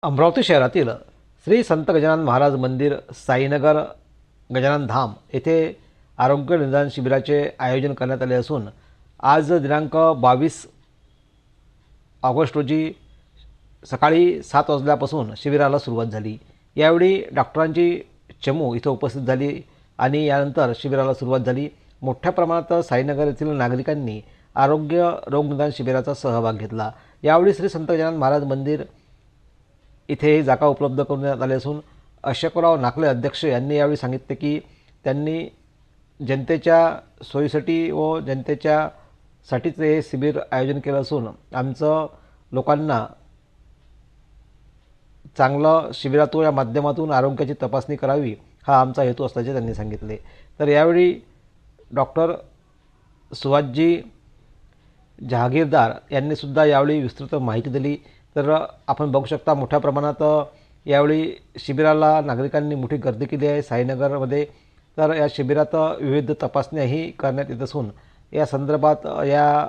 अमरावती शहरातील श्री संत गजानन महाराज मंदिर साईनगर गजानन धाम येथे आरोग्य निदान शिबिराचे आयोजन करण्यात आले असून आज दिनांक 22 ऑगस्ट रोजी सकाळी 7 वाजल्यापासून शिबिराला सुरुवात झाली। यावेळी डॉक्टरांची चमू इथं उपस्थित झाली आणि यानंतर शिबिराला सुरुवात झाली। मोठ्या प्रमाणात साईनगर येथील नागरिकांनी आरोग्य रोगनिदान शिबिराचा सहभाग घेतला। यावेळी श्री संत गजानन महाराज मंदिर इथे जागा उपलब्ध करण्यात आली असून अशोकराव नाकले अध्यक्ष यांनी यावेळी सांगितले की त्यांनी जनतेच्या सोयीसाठी व जनतेच्यासाठीच हे शिबिर आयोजन केलं असून आमचं लोकांना चांगलं शिबिरातून या माध्यमातून आरोग्याची तपासणी करावी हा आमचा हेतू असल्याचे त्यांनी सांगितले। तर यावेळी डॉक्टर सुहासजी जहागीरदार यांनी सुद्धा यावेळी विस्तृत माहिती दिली। तर आपण बघू शकता मोठ्या प्रमाणात यावेळी शिबिराला नागरिकांनी मोठी गर्दी केली आहे साईनगरमध्ये। तर या शिबिरात विविध तपासण्याही करण्यात येत असून या संदर्भात या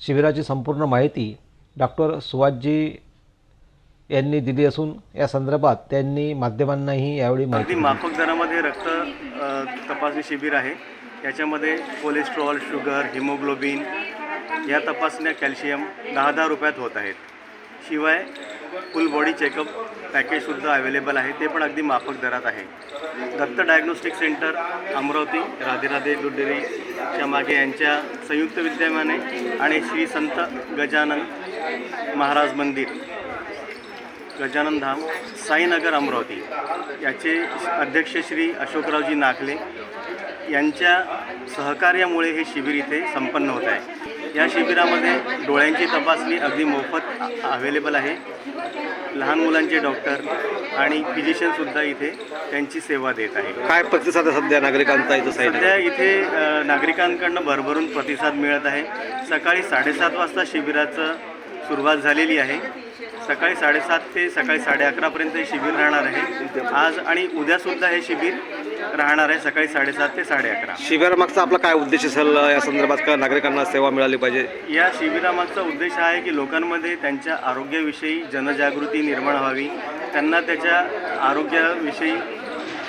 शिबिराची संपूर्ण माहिती डॉक्टर सुहासजी यांनी दिली असून या संदर्भात त्यांनी माध्यमांनाही यावेळी माहिती दिली। माफक दरामध्ये रक्त तपासणी शिबिर आहे। याच्यामध्ये कोलेस्ट्रॉल, शुगर, हिमोग्लोबिन या तपासण्या कॅल्शियम 10-10 रुपयात होत आहेत। शिवाय फुल बॉडी चेकअप पॅकेजसुद्धा अवेलेबल आहे, ते पण अगदी माफक दरात आहे। दत्त डायग्नोस्टिक सेंटर अमरावती राधे दूध डेअरीच्या मागे यांच्या संयुक्त विद्यमाने आणि श्री संत गजानन महाराज मंदिर गजानन धाम साईनगर अमरावती याचे अध्यक्ष श्री अशोकरावजी नाकले यांच्या सहकार्यामुळे हे शिबिर इथे संपन्न होत आहे। या शिबिरामध्ये डोळ्यांची तपासणी अगदी मोफत अवेलेबल आहे। लहान मुलांचे डॉक्टर आणि फिजिशियनसुद्धा इथे त्यांची सेवा देत आहे। काय प्रतिसाद सध्या नागरिकांचा इथं सध्या इथे नागरिकांकडून भरभरून प्रतिसाद मिळत आहे। सकाळी 7:30 वाजता शिबिराचं सुरुवात झालेली आहे। सकाळी 7:30 ते सकाळी 11:30पर्यंत हे शिबिर राहणार आहे। आज आणि उद्यासुद्धा हे शिबिर राहणार आहे सकाळी 7:30 ते 11:30। शिबिरामागचा आपला काय उद्देश असेल या संदर्भात का नागरिकांना सेवा मिळाली पाहिजे? या शिबिरामागचा उद्देश आहे की लोकांमध्ये त्यांच्या आरोग्याविषयी जनजागृती निर्माण व्हावी। त्यांना त्याच्या आरोग्याविषयी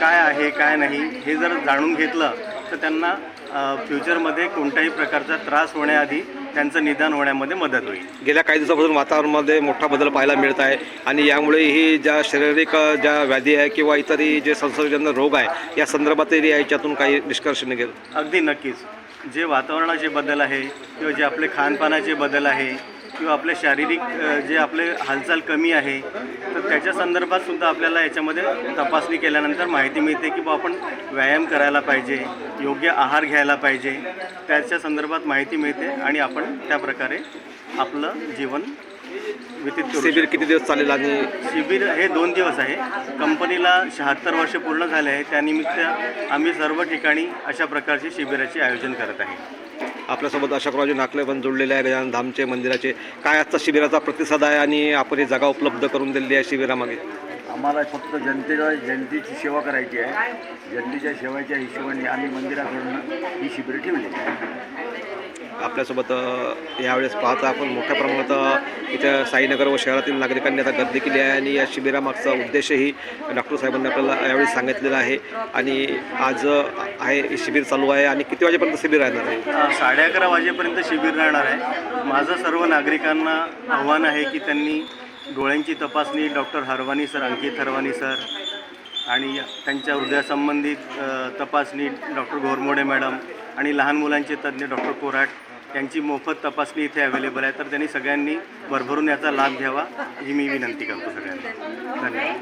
काय आहे काय नाही हे जर जाणून घेतलं तर त्यांना फ्युचरमध्ये कोणत्याही प्रकारचा त्रास होण्याआधी त्यांचं निदान होण्यामध्ये मदत होईल। गेल्या काही दिवसापासून वातावरणामध्ये मोठा बदल पाहायला मिळत आहे आणि यामुळे ही ज्या शारीरिक ज्या व्याधी आहे किंवा इतरही जे संसर्गजन्य रोग आहे या संदर्भातही याच्यातून काही निष्कर्ष निघेल? अगदी नक्कीच। जे वातावरणाचे बदल आहे किंवा जे आपले खानपानाचे बदल आहे किंवा आपले शारीरिक जे आपले हालचाल कमी आहे तर त्याच्या संदर्भात सुद्धा आपल्याला याच्यामध्ये तपासणी केल्यानंतर माहिती मिळते की आपण व्यायाम करायला पाहिजे, योग्य आहार घ्यायला पाहिजे, त्याच्या संदर्भात माहिती मिळते आणि आपण त्या प्रकारे आपलं जीवन व्यतीत करू। शिबिर किती दिवस चालेल? आणि शिबिर हे 2 दिवस आहे। कंपनीला 76 वर्ष पूर्ण झाले आहे, त्यानिमित्त आम्ही सर्व ठिकाणी अशा प्रकारचे शिबिराचे आयोजन करत आहे। आपल्यासोबत अशोकरावजी नाकले पण जोडलेले आहे गजानन धामचे मंदिराचे। काय आजचा शिबिराचा प्रतिसाद आहे आणि आपण ही जागा उपलब्ध करून दिलेली आहे शिबिरामागे? आम्हाला फक्त जनतेची सेवा करायची आहे। जनतेच्या सेवेच्या हिशोबाने आम्ही मंदिराकडून ही शिबिरं ठेवलेली आहे। आपल्यासोबत यावेळेस पाहता आपण मोठ्या प्रमाणात इथं साईनगर व शहरातील नागरिकांनी आता गर्दी केली आहे आणि या शिबिरामागचा उद्देशही डॉक्टर साहेबांनी आपल्याला यावेळी सांगितलेला आहे। आणि आज आहे शिबिर चालू आहे आणि किती वाजेपर्यंत शिबिर राहणार आहे? 11:30 वाजेपर्यंत शिबिर राहणार आहे। माझं सर्व नागरिकांना आव्हान आहे की त्यांनी डोळ्यांची तपासणी डॉक्टर हरवानी सर, अंकित हरवानी सर आणि त्यांच्या हृदयासंबंधित तपासणी डॉक्टर घोरमोडे मॅडम आणि लहान मुलांचे तज्ज्ञ डॉक्टर कोराट यांची मोफत तपासणी इथे अवेलेबल आहे। तर त्यांनी सगळ्यांनी भरभरून याचा लाभ घ्यावा ही मी विनंती करतो सगळ्यांना। धन्यवाद।